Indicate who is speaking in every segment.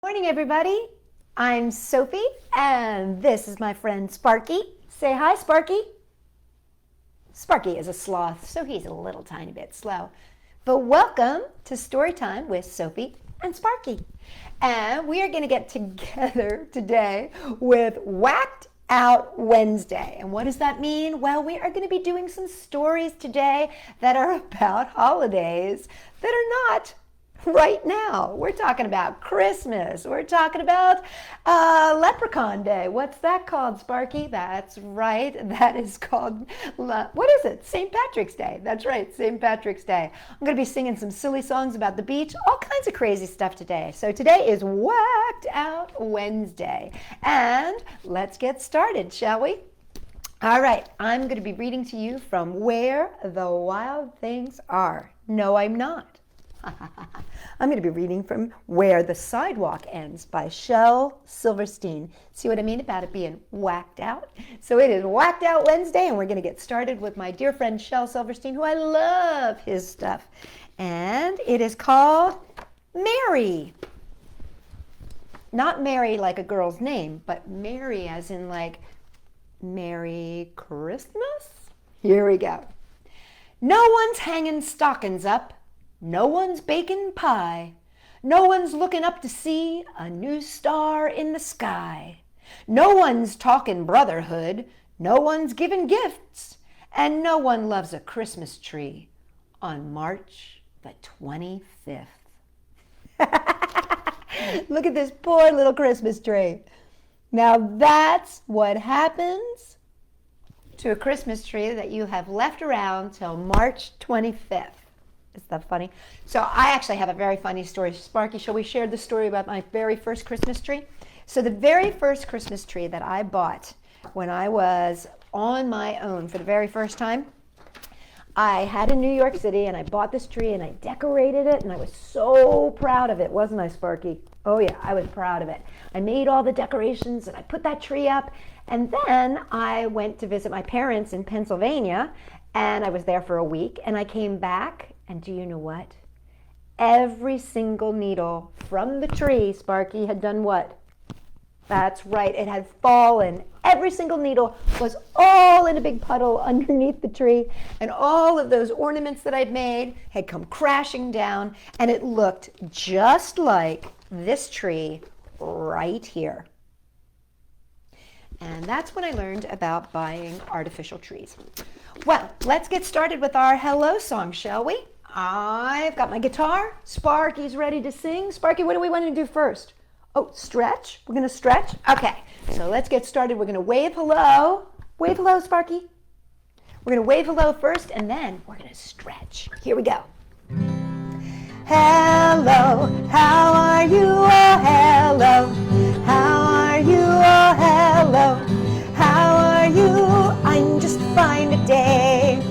Speaker 1: Morning, everybody. I'm Sophie, and this is my friend Sparky. Say hi, Sparky. Sparky is a sloth, so he's a little tiny bit slow. But welcome to Storytime with Sophie and Sparky. And we are going to get together today with Whacked Out Wednesday. And what does that mean? Well, we are going to be doing some stories today that are about holidays that are not right now. We're talking about Christmas. We're talking about Leprechaun Day. What's that called, Sparky? That's right. That is called, what is it? St. Patrick's Day. That's right, St. Patrick's Day. I'm going to be singing some silly songs about the beach, all kinds of crazy stuff today. So today is Whacked Out Wednesday. And let's get started, shall we? All right, I'm going to be reading to you from Where the Wild Things Are. No, I'm not. I'm going to be reading from Where the Sidewalk Ends by Shel Silverstein. See what I mean about it being whacked out? So it is Whacked Out Wednesday, and we're going to get started with my dear friend Shel Silverstein, who I love his stuff. And it is called Mary. Not Mary like a girl's name, but Mary as in like Merry Christmas? Here we go. No one's hanging stockings up. No one's baking pie. No one's looking up to see a new star in the sky. No one's talking brotherhood. No one's giving gifts. And no one loves a Christmas tree on March the 25th. Look at this poor little Christmas tree. Now that's what happens to a Christmas tree that you have left around till March 25th. Is that funny? So I actually have a very funny story. Sparky, shall we share the story about my very first Christmas tree? So the very first Christmas tree that I bought when I was on my own for the very first time, I had in New York City, and I bought this tree and I decorated it, and I was so proud of it, wasn't I, Sparky? Oh yeah, I was proud of it. I made all the decorations and I put that tree up, and then I went to visit my parents in Pennsylvania, and I was there for a week, and I came back. And do you know what? Every single needle from the tree, Sparky, had done what? That's right, it had fallen. Every single needle was all in a big puddle underneath the tree, and all of those ornaments that I'd made had come crashing down, and it looked just like this tree right here. And that's when I learned about buying artificial trees. Well, let's get started with our hello song, shall we? I've got my guitar. Sparky's ready to sing. Sparky, what do we want to do first? Oh, stretch. We're going to stretch? Okay, so let's get started. We're going to wave hello. Wave hello, Sparky. We're going to wave hello first, and then we're going to stretch. Here we go. Hello, how are you? Oh, hello. How are you? Oh, hello. How are you? I'm just fine today.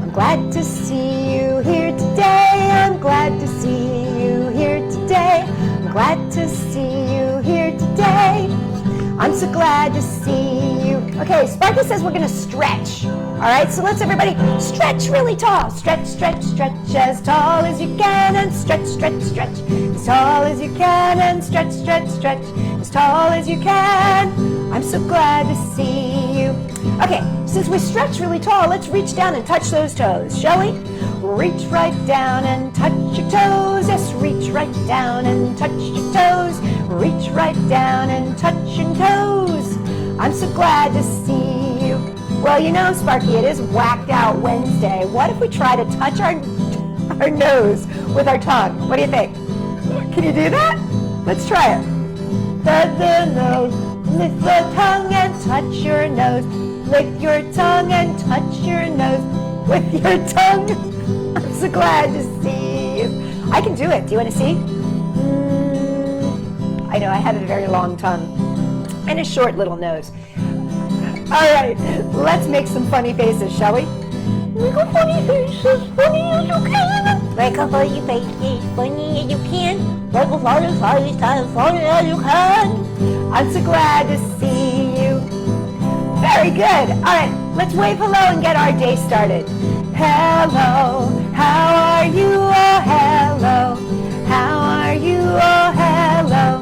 Speaker 1: I'm glad to see you here today. I'm glad to see you here today. I'm glad to see you here today. I'm so glad to see you. Okay, Sparky says we're going to stretch. All right, so let's everybody stretch really tall. Stretch, stretch, stretch as tall as you can, and stretch, stretch, stretch as tall as you can, and stretch, stretch, stretch as tall as you can. I'm so glad to see you. Okay, since we stretch really tall, let's reach down and touch those toes, shall we? Reach right down and touch your toes. Yes, reach right down and touch your toes. Reach right down and touch your toes. I'm so glad to see you. Well, you know, Sparky, it is Whacked Out Wednesday. What if we try to touch our nose with our tongue? What do you think? Can you do that? Let's try it. Touch the nose, lift the tongue and touch your nose. Lick your tongue and touch your nose with your tongue. I'm so glad to see you. I can do it. Do you want to see? I know I have a very long tongue and a short little nose. All right, let's make some funny faces, shall we? Make a funny faces, funny as you can. Make a funny faces, funny as you can. Make a funny face, as funny as you can. I'm so glad to see you. Very good. All right, let's wave hello and get our day started. Hello, how are you? Oh, hello. How are you? Oh, hello.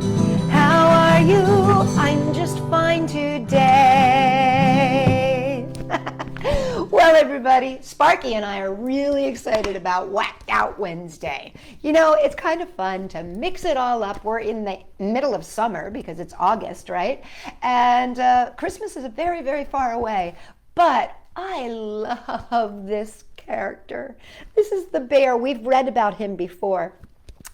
Speaker 1: everybody. Sparky and I are really excited about Whacked Out Wednesday. You know, it's kind of fun to mix it all up. We're in the middle of summer because it's August, right? And Christmas is very, very far away. But I love this character. This is the bear. We've read about him before.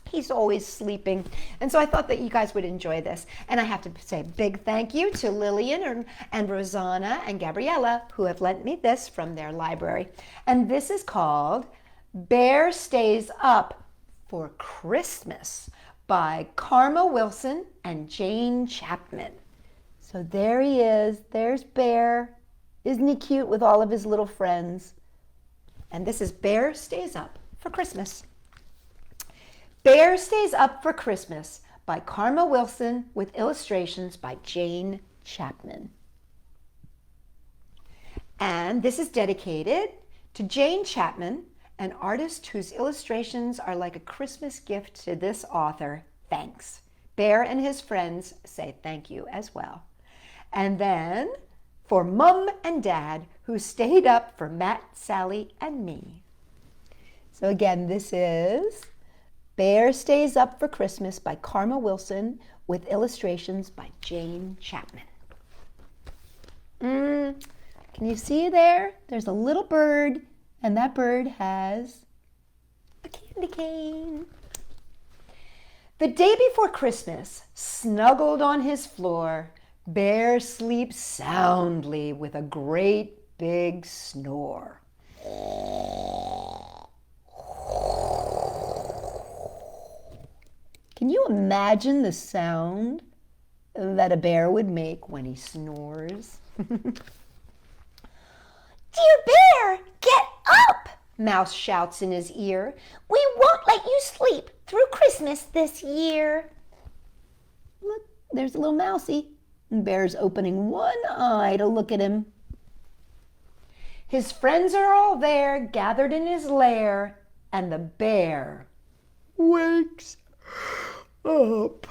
Speaker 1: He's always sleeping. And so I thought that you guys would enjoy this. And I have to say a big thank you to Lillian and Rosanna and Gabriella, who have lent me this from their library. And this is called Bear Stays Up for Christmas by Karma Wilson and Jane Chapman. So there he is. There's Bear. Isn't he cute with all of his little friends? And this is Bear Stays Up for Christmas. Bear Stays Up for Christmas by Karma Wilson with illustrations by Jane Chapman. And this is dedicated to Jane Chapman, an artist whose illustrations are like a Christmas gift to this author. Thanks. Bear and his friends say thank you as well. And then for Mum and Dad, who stayed up for Matt, Sally, and me. So again, this is Bear Stays Up for Christmas by Karma Wilson with illustrations by Jane Chapman. Can you see there? There's a little bird, and that bird has a candy cane. The day before Christmas, snuggled on his floor, Bear sleeps soundly with a great big snore. Can you imagine the sound that a bear would make when he snores? Dear Bear, get up! Mouse shouts in his ear. We won't let you sleep through Christmas this year. Look, there's a little mousey. And Bear's opening one eye to look at him. His friends are all there, gathered in his lair, and the bear wakes up.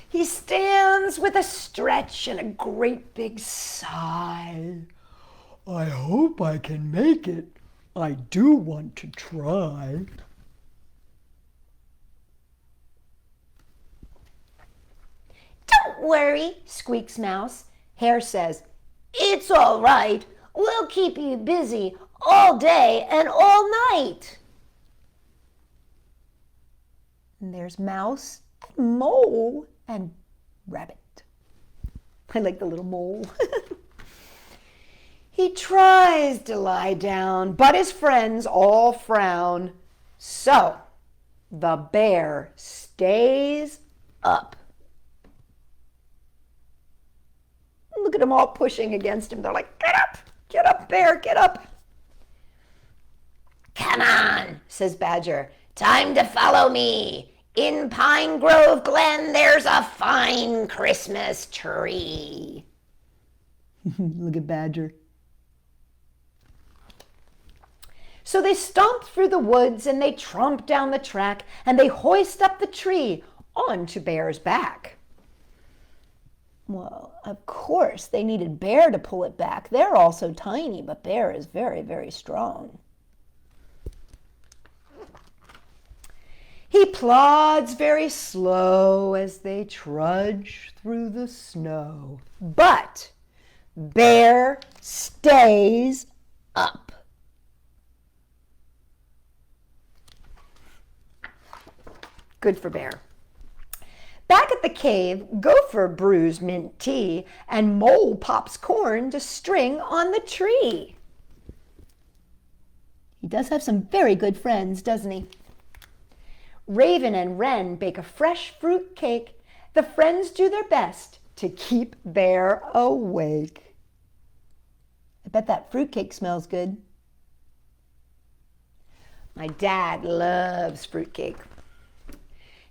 Speaker 1: He stands with a stretch and a great big sigh. I hope I can make it. I do want to try. Don't worry, squeaks Mouse. Hare says, it's all right. We'll keep you busy all day and all night. And there's Mouse and Mole and Rabbit. I like the little mole. He tries to lie down, but his friends all frown. So the bear stays up. Look at them all pushing against him. They're like, get up, bear, get up. Come on, says Badger. Time to follow me. In Pine Grove Glen, there's a fine Christmas tree. Look at Badger. So they stomp through the woods and they tromp down the track and they hoist up the tree onto Bear's back. Well, of course, they needed Bear to pull it back. They're all so tiny, but Bear is very, very strong. He plods very slow as they trudge through the snow. But Bear stays up. Good for Bear. Back at the cave, Gopher brews mint tea and Mole pops corn to string on the tree. He does have some very good friends, doesn't he? Raven and Wren bake a fresh fruit cake. The friends do their best to keep Bear awake. I bet that fruit cake smells good. My dad loves fruit cake.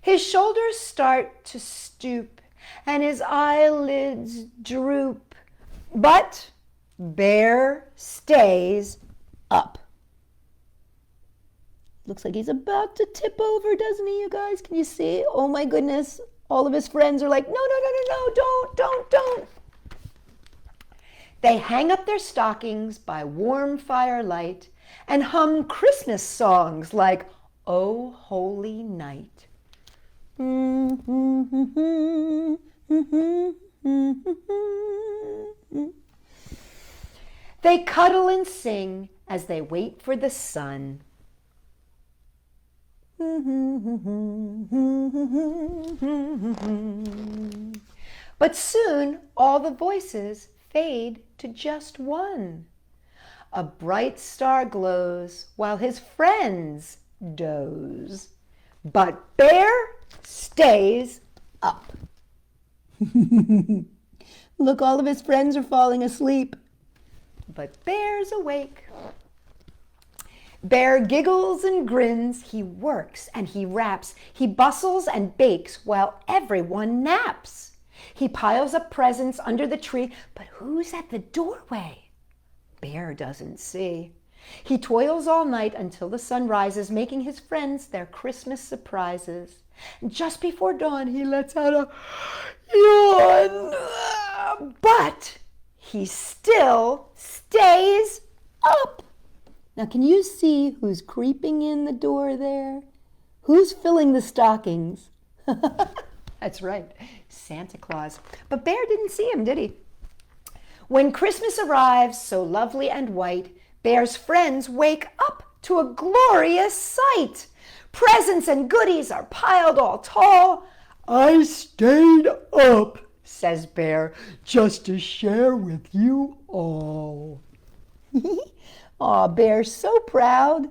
Speaker 1: His shoulders start to stoop and his eyelids droop, but Bear stays up. Looks like he's about to tip over, doesn't he, you guys? Can you see? Oh my goodness. All of his friends are like, no, no, no, no, no, don't. They hang up their stockings by warm firelight and hum Christmas songs like "Oh Holy Night." They cuddle and sing as they wait for the sun. But soon all the voices fade to just one. A bright star glows while his friends doze. But Bear stays up. Look, all of his friends are falling asleep. But Bear's awake. Bear giggles and grins, he works and he raps, he bustles and bakes while everyone naps. He piles up presents under the tree, but who's at the doorway? Bear doesn't see. He toils all night until the sun rises, making his friends their Christmas surprises. And just before dawn, he lets out a yawn. But he still stays up. Now, can you see who's creeping in the door there? Who's filling the stockings? That's right, Santa Claus. But Bear didn't see him, did he? When Christmas arrives, so lovely and white, Bear's friends wake up to a glorious sight. Presents and goodies are piled all tall. I stayed up, says Bear, just to share with you all. Aw, Bear's so proud.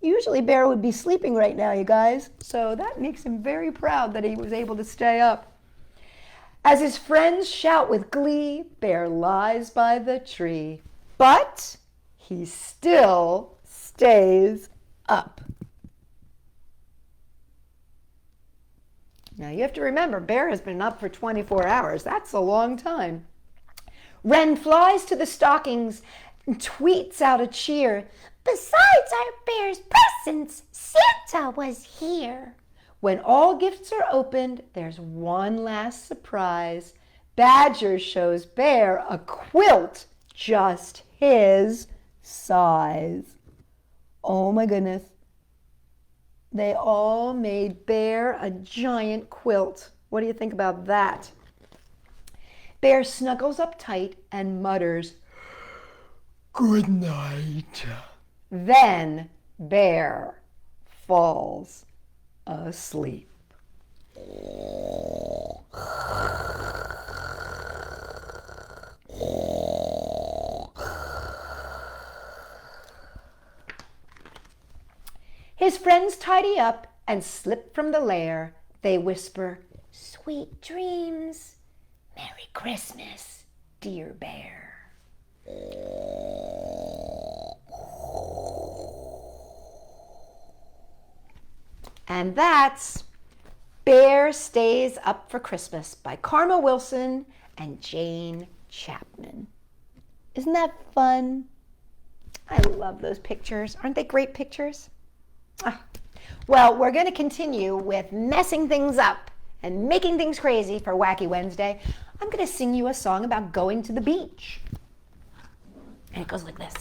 Speaker 1: Usually Bear would be sleeping right now, you guys. So that makes him very proud that he was able to stay up. As his friends shout with glee, Bear lies by the tree. But he still stays up. Now you have to remember, Bear has been up for 24 hours. That's a long time. Wren flies to the stockings and tweets out a cheer. Besides our Bear's presents, Santa was here. When all gifts are opened, there's one last surprise. Badger shows Bear a quilt just his size. Oh my goodness. They all made Bear a giant quilt. What do you think about that? Bear snuggles up tight and mutters, "Good night." Then Bear falls asleep. His friends tidy up and slip from the lair. They whisper, "Sweet dreams. Merry Christmas, dear Bear." And that's Bear Stays Up for Christmas by Karma Wilson and Jane Chapman. Isn't that fun? I love those pictures. Aren't they great pictures? Well, we're going to continue with messing things up and making things crazy for Wacky Wednesday. I'm going to sing you a song about going to the beach. And it goes like this.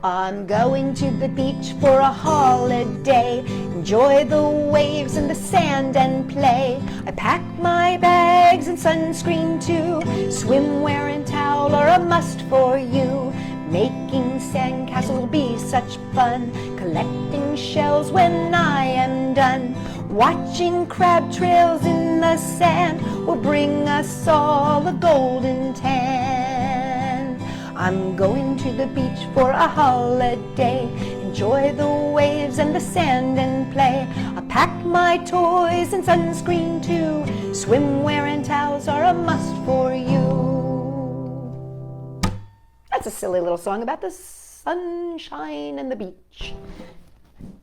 Speaker 1: I'm going to the beach for a holiday, enjoy the waves and the sand and play. I pack my bags and sunscreen too, swimwear and towel are a must for you. Making sandcastles will be such fun, collecting shells when I am done. Watching crab trails in the sand will bring us all a golden tan. I'm going to the beach for a holiday, enjoy the waves and the sand and play. I'll pack my toys and sunscreen too, swimwear and towels are a must for you. That's a silly little song about the sunshine and the beach.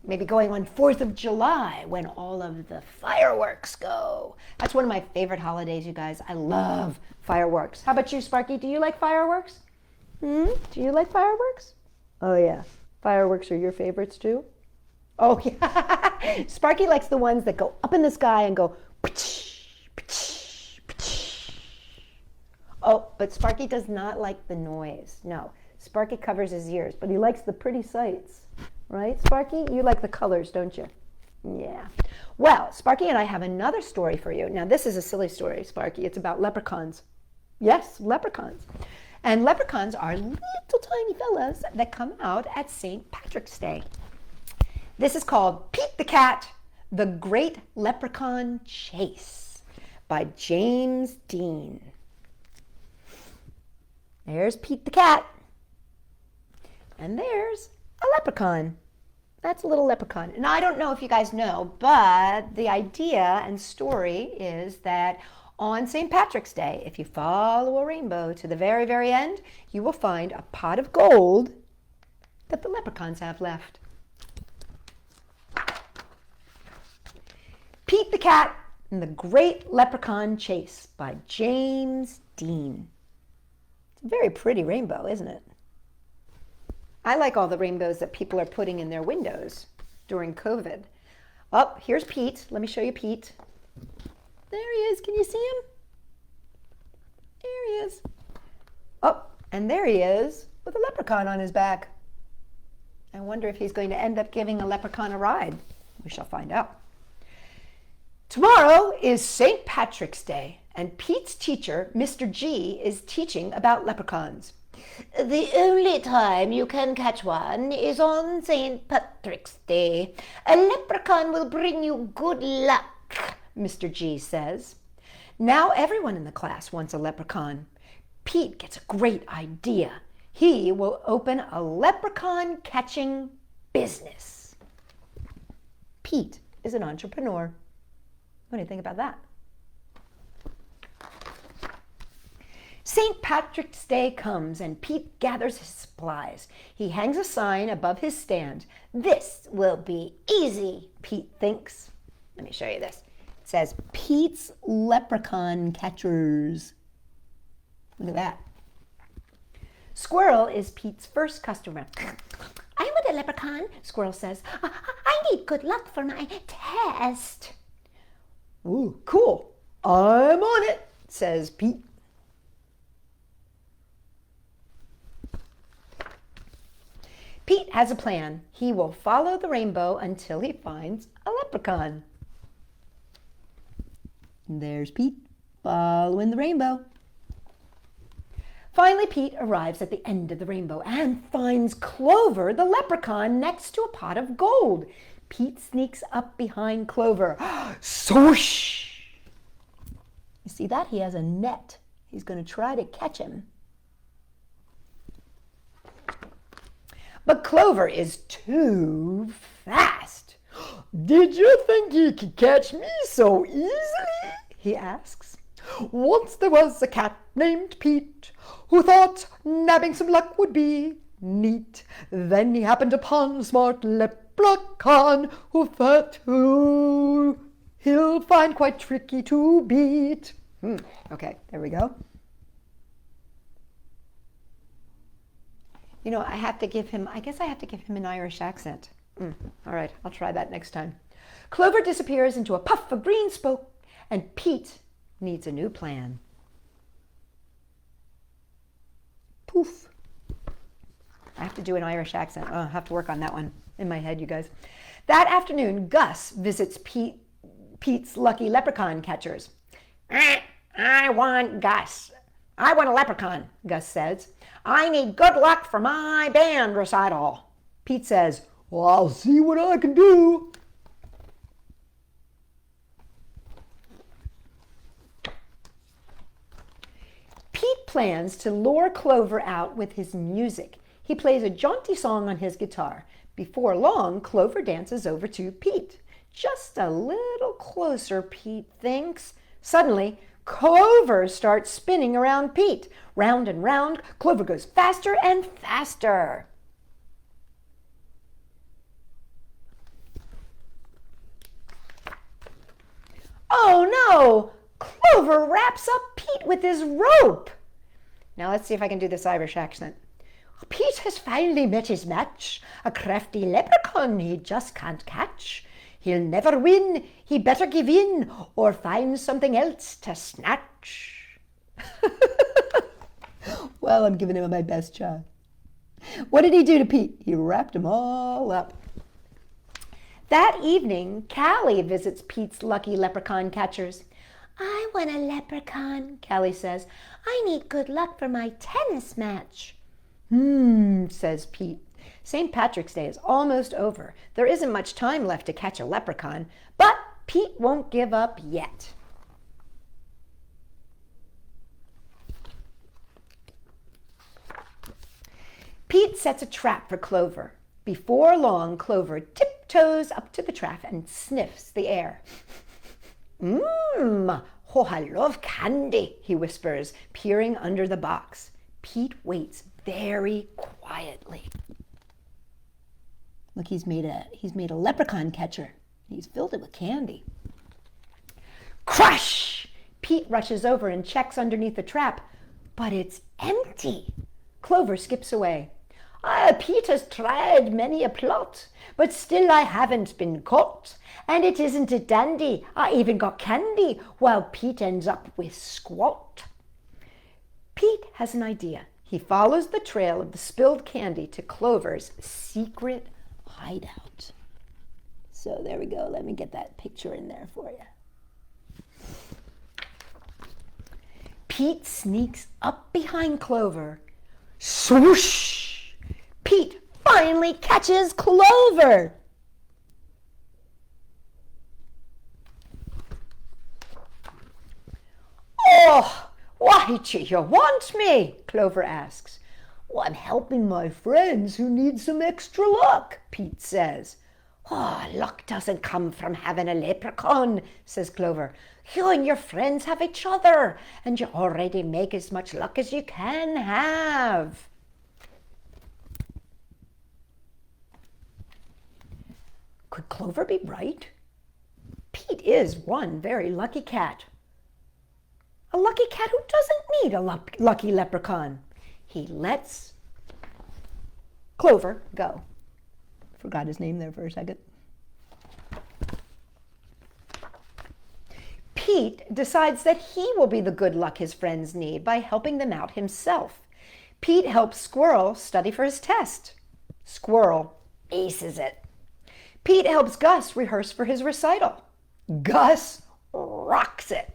Speaker 1: Maybe going on 4th of July when all of the fireworks go. That's one of my favorite holidays, you guys. I love fireworks. How about you, Sparky? Do you like fireworks? Do you like fireworks? Oh yeah, fireworks are your favorites too? Oh, yeah. Sparky likes the ones that go up in the sky and go. Oh, but Sparky does not like the noise. No, Sparky covers his ears, but he likes the pretty sights. Right, Sparky? You like the colors, don't you? Yeah. Well, Sparky and I have another story for you. Now, this is a silly story, Sparky. It's about leprechauns. Yes, leprechauns. And leprechauns are little tiny fellas that come out at St. Patrick's Day. This is called Pete the Cat, The Great Leprechaun Chase by James Dean. There's Pete the Cat. And there's a leprechaun. That's a little leprechaun. And I don't know if you guys know, but the idea and story is that on St. Patrick's Day, if you follow a rainbow to the very, very end, you will find a pot of gold that the leprechauns have left. Pete the Cat and the Great Leprechaun Chase by James Dean. It's a very pretty rainbow, isn't it? I like all the rainbows that people are putting in their windows during COVID. Oh, here's Pete. Let me show you Pete. There he is. Can you see him? There he is. Oh, and there he is with a leprechaun on his back. I wonder if he's going to end up giving a leprechaun a ride. We shall find out. Tomorrow is St. Patrick's Day, and Pete's teacher, Mr. G, is teaching about leprechauns. The only time you can catch one is on St. Patrick's Day. A leprechaun will bring you good luck, Mr. G says. Now everyone in the class wants a leprechaun. Pete gets a great idea. He will open a leprechaun catching business. Pete is an entrepreneur. What do you think about that? St. Patrick's Day comes and Pete gathers his supplies. He hangs a sign above his stand. This will be easy, Pete thinks. Let me show you this. It says, Pete's Leprechaun Catchers. Look at that. Squirrel is Pete's first customer. I want a leprechaun, Squirrel says. I need good luck for my test. Ooh, cool. I'm on it, says Pete. Pete has a plan. He will follow the rainbow until he finds a leprechaun. And there's Pete, following the rainbow. Finally, Pete arrives at the end of the rainbow and finds Clover, the leprechaun, next to a pot of gold. Pete sneaks up behind Clover. Swoosh! You see that? He has a net. He's going to try to catch him. But Clover is too fast. Did you think you could catch me so easily? He asks. Once there was a cat named Pete who thought nabbing some luck would be neat. Then he happened upon a smart leprechaun who thought he'll find quite tricky to beat. Okay, there we go. You know, I guess I have to give him an Irish accent. All right, I'll try that next time. Clover disappears into a puff of green smoke, and Pete needs a new plan. Poof. I have to do an Irish accent. Oh, I have to work on that one in my head, you guys. That afternoon, Gus visits Pete's lucky leprechaun catchers. I want a leprechaun, Gus says. I need good luck for my band recital. Pete says, well, I'll see what I can do. Pete plans to lure Clover out with his music. He plays a jaunty song on his guitar. Before long, Clover dances over to Pete. Just a little closer, Pete thinks. Suddenly, Clover starts spinning around Pete. Round and round, Clover goes faster and faster. Oh no! Clover wraps up Pete with his rope. Now let's see if I can do this Irish accent. Pete has finally met his match, a crafty leprechaun he just can't catch. He'll never win, he better give in, or find something else to snatch. Well, I'm giving him my best shot. What did he do to Pete? He wrapped him all up. That evening, Callie visits Pete's lucky leprechaun catchers. I want a leprechaun, Callie says. I need good luck for my tennis match. Says Pete. St. Patrick's Day is almost over. There isn't much time left to catch a leprechaun, but Pete won't give up yet. Pete sets a trap for Clover. Before long, Clover tiptoes up to the trap and sniffs the air. Oh, I love candy, he whispers, peering under the box. Pete waits very quietly. Look, he's made a leprechaun catcher. He's filled it with candy. Crash! Pete rushes over and checks underneath the trap, but it's empty. Clover skips away. Pete has tried many a plot, but still I haven't been caught. And it isn't a dandy, I even got candy, while Pete ends up with squat. Pete has an idea. He follows the trail of the spilled candy to Clover's secret hideout. So there we go. Let me get that picture in there for you. Pete sneaks up behind Clover. Swoosh! Pete finally catches Clover. Oh, why do you want me? Clover asks. Well, I'm helping my friends who need some extra luck, Pete says. Oh, luck doesn't come from having a leprechaun, says Clover. You and your friends have each other, and you already make as much luck as you can have. Could Clover be right? Pete is one very lucky cat. A lucky cat who doesn't need a lucky leprechaun. He lets Clover go. Forgot his name there for a second. Pete decides that he will be the good luck his friends need by helping them out himself. Pete helps Squirrel study for his test. Squirrel aces it. Pete helps Gus rehearse for his recital. Gus rocks it.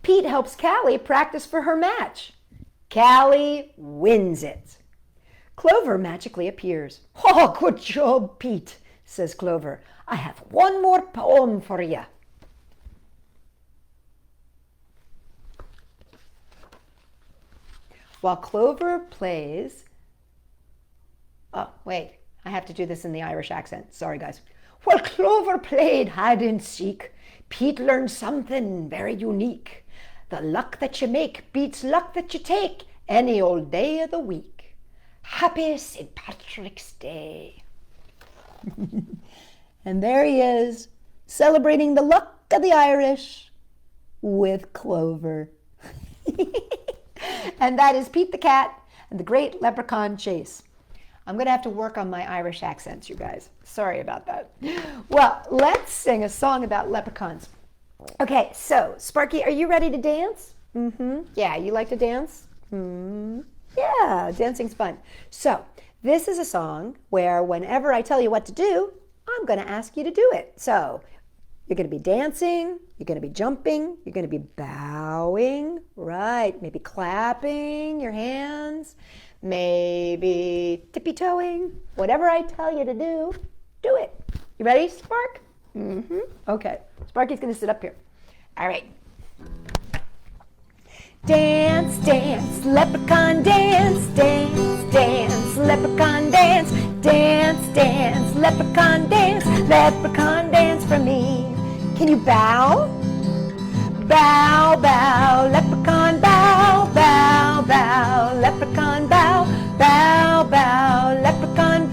Speaker 1: Pete helps Callie practice for her match. Callie wins it. Clover magically appears. Oh, good job, Pete, says Clover. I have one more poem for you. While Clover plays... Oh, wait, I have to do this in the Irish accent. Sorry, guys. While Clover played hide and seek, Pete learned something very unique. The luck that you make beats luck that you take any old day of the week. Happy St. Patrick's Day. And there he is, celebrating the luck of the Irish with Clover. And that is Pete the Cat and the Great Leprechaun Chase. I'm going to have to work on my Irish accents, you guys. Sorry about that. Well, let's sing a song about leprechauns. Okay, so, Sparky, are you ready to dance? Yeah, you like to dance? Yeah, dancing's fun. So, this is a song where whenever I tell you what to do, I'm going to ask you to do it. So, you're going to be dancing, you're going to be jumping, you're going to be bowing, right? Maybe clapping your hands, maybe tippy-toeing. Whatever I tell you to do, do it. You ready, Spark? Okay. Sparky's going to sit up here. All right. Dance, dance, leprechaun dance, dance, dance, leprechaun dance, dance, dance, leprechaun dance for me. Can you bow? Bow, bow, leprechaun bow, bow, bow, leprechaun bow, bow, bow, leprechaun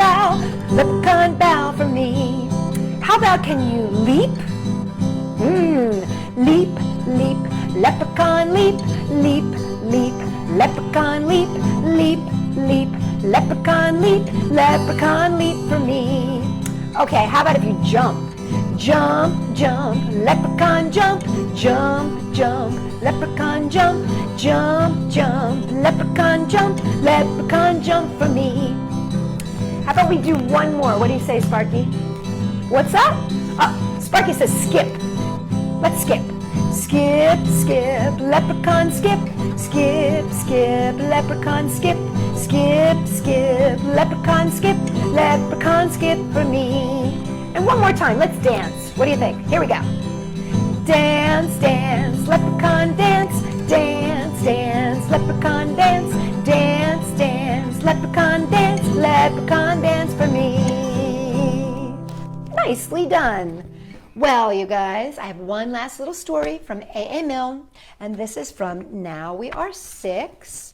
Speaker 1: bow for me. How about can you leap? Leap, leap, Leprechaun leap, leap, leap. Leprechaun leap, leap, leap. Leprechaun leap for me. Okay, how about if you jump? Jump, jump, leprechaun jump, jump, jump, leprechaun jump, jump, jump, leprechaun jump for me. How about we do one more? What do you say, Sparky? What's that? Sparky says skip. Let's skip. Skip, skip, leprechaun skip. Skip, skip, leprechaun skip. Skip, skip, leprechaun skip. Leprechaun skip for me. And one more time, let's dance. What do you think? Here we go. Dance, dance, leprechaun dance. Dance, dance, leprechaun dance. Dance, dance, leprechaun dance. Leprechaun dance for me. Nicely done. Well, you guys, I have one last little story from A.A. Milne, and this is from Now We Are Six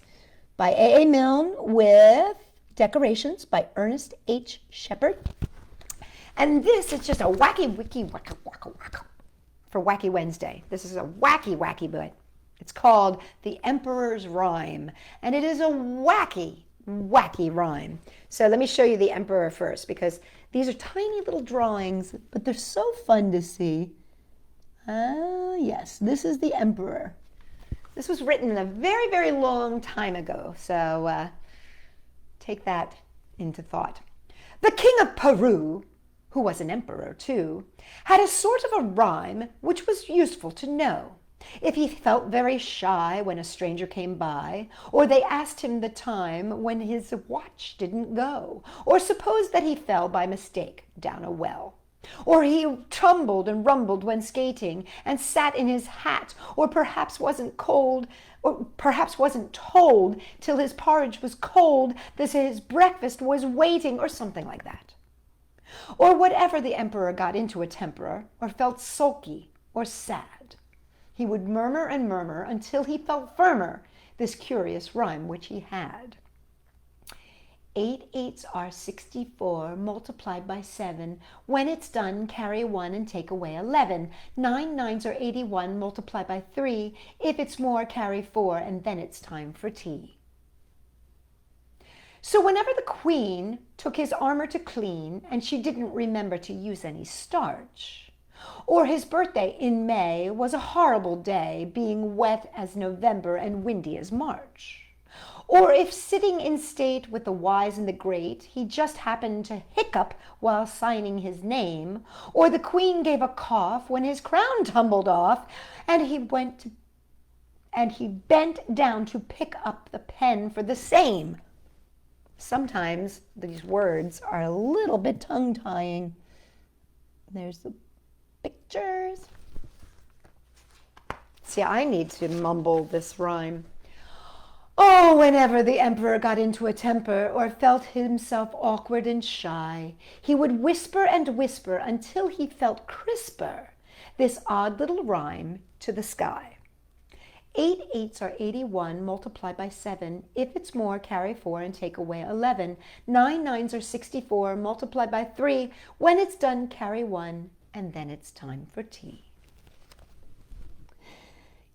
Speaker 1: by A.A. Milne with decorations by Ernest H. Shepard. And this is just a wacky wiki waka waka waka for Wacky Wednesday. This is a wacky book. It's called The Emperor's Rhyme, and it is a wacky rhyme. So let me show you the Emperor first, because these are tiny little drawings, but they're so fun to see. Yes, this is the Emperor. This was written a very, very long time ago, so take that into thought. The King of Peru, who was an emperor too, had a sort of a rhyme which was useful to know. If he felt very shy when a stranger came by, or they asked him the time when his watch didn't go, or suppose that he fell by mistake down a well, or he tumbled and rumbled when skating and sat in his hat, or perhaps wasn't told till his porridge was cold that his breakfast was waiting, or something like that. Or whatever the emperor got into a temper, or felt sulky or sad, he would murmur and murmur until he felt firmer this curious rhyme which he had. 8 8s are 64 multiplied by 7. When it's done, carry 1 and take away 11. 9 9s are 81 multiplied by 3. If it's more, carry 4, and then it's time for tea. So whenever the queen took his armor to clean, and she didn't remember to use any starch, or his birthday in May was a horrible day, being wet as November and windy as March, or if sitting in state with the wise and the great, he just happened to hiccup while signing his name, or the queen gave a cough when his crown tumbled off, and he bent down to pick up the pen for the same. Sometimes these words are a little bit tongue-tying. There's the pictures. See, I need to mumble this rhyme. Oh, whenever the emperor got into a temper or felt himself awkward and shy, he would whisper and whisper until he felt crisper this odd little rhyme to the sky. 8 8s are 81 multiplied by 7. If it's more, carry 4 and take away 11. 9 9s are 64 multiplied by 3. When it's done, carry 1, and then it's time for tea.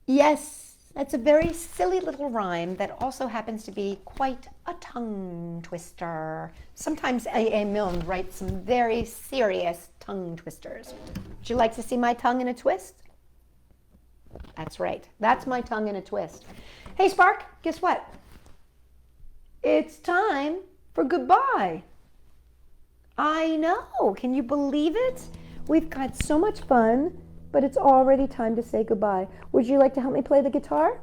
Speaker 1: Yes, that's a very silly little rhyme that also happens to be quite a tongue twister. Sometimes A.A. Milne writes some very serious tongue twisters. Would you like to see my tongue in a twist? That's right. That's my tongue in a twist. Hey, Spark, guess what? It's time for goodbye. I know. Can you believe it? We've had so much fun, but it's already time to say goodbye. Would you like to help me play the guitar?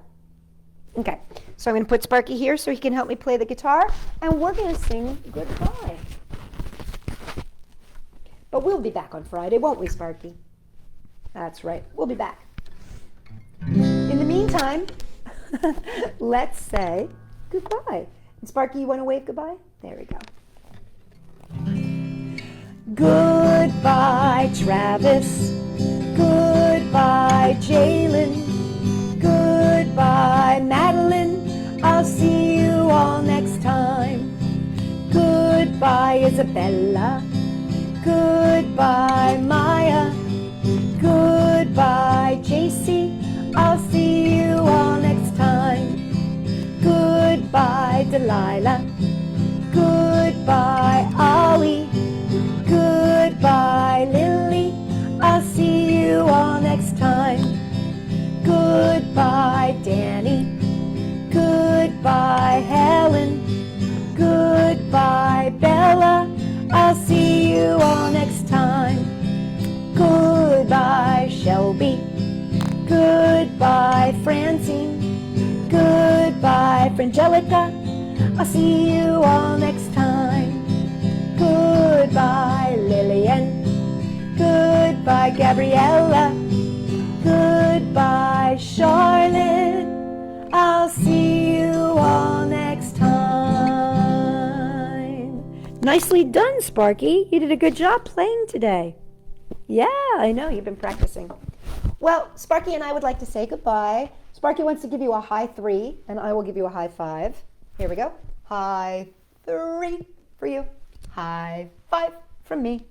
Speaker 1: Okay. So I'm going to put Sparky here so he can help me play the guitar, and we're going to sing goodbye. But we'll be back on Friday, won't we, Sparky? That's right. We'll be back. In the meantime, let's say goodbye. And Sparky, you want to wave goodbye? There we go. Goodbye, Travis. Goodbye, Jalen. Goodbye, Madeline. I'll see you all next time. Goodbye, Isabella. Goodbye, Maya. Goodbye, JC. I'll see you Delilah. Goodbye, Ollie. Goodbye, Lily. I'll see you all next time. Goodbye, Danny. Goodbye, Helen. Goodbye, Bella. I'll see you all next time. Goodbye, Shelby. Goodbye, Francine. Goodbye, Frangelica. I'll see you all next time. Goodbye, Lillian. Goodbye, Gabriella. Goodbye, Charlotte. I'll see you all next time. Nicely done, Sparky. You did a good job playing today. Yeah, I know. You've been practicing. Well, Sparky and I would like to say goodbye. Sparky wants to give you a high 3, and I will give you a high 5. Here we go. High 3 for you. High 5 from me.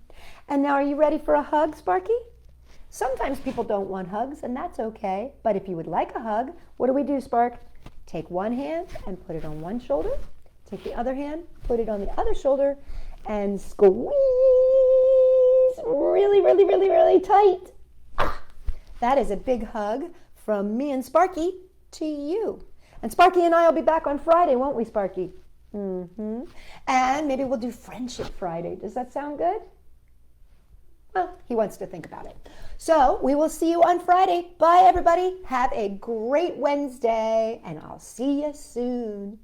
Speaker 1: And now are you ready for a hug, Sparky? Sometimes people don't want hugs, and that's okay. But if you would like a hug, what do we do, Spark? Take one hand and put it on one shoulder. Take the other hand, put it on the other shoulder, and squeeze really, really, really, really tight. That is a big hug from me and Sparky to you. And Sparky and I will be back on Friday, won't we, Sparky? Mm-hmm. And maybe we'll do Friendship Friday. Does that sound good? Well, he wants to think about it. So we will see you on Friday. Bye, everybody. Have a great Wednesday, and I'll see you soon.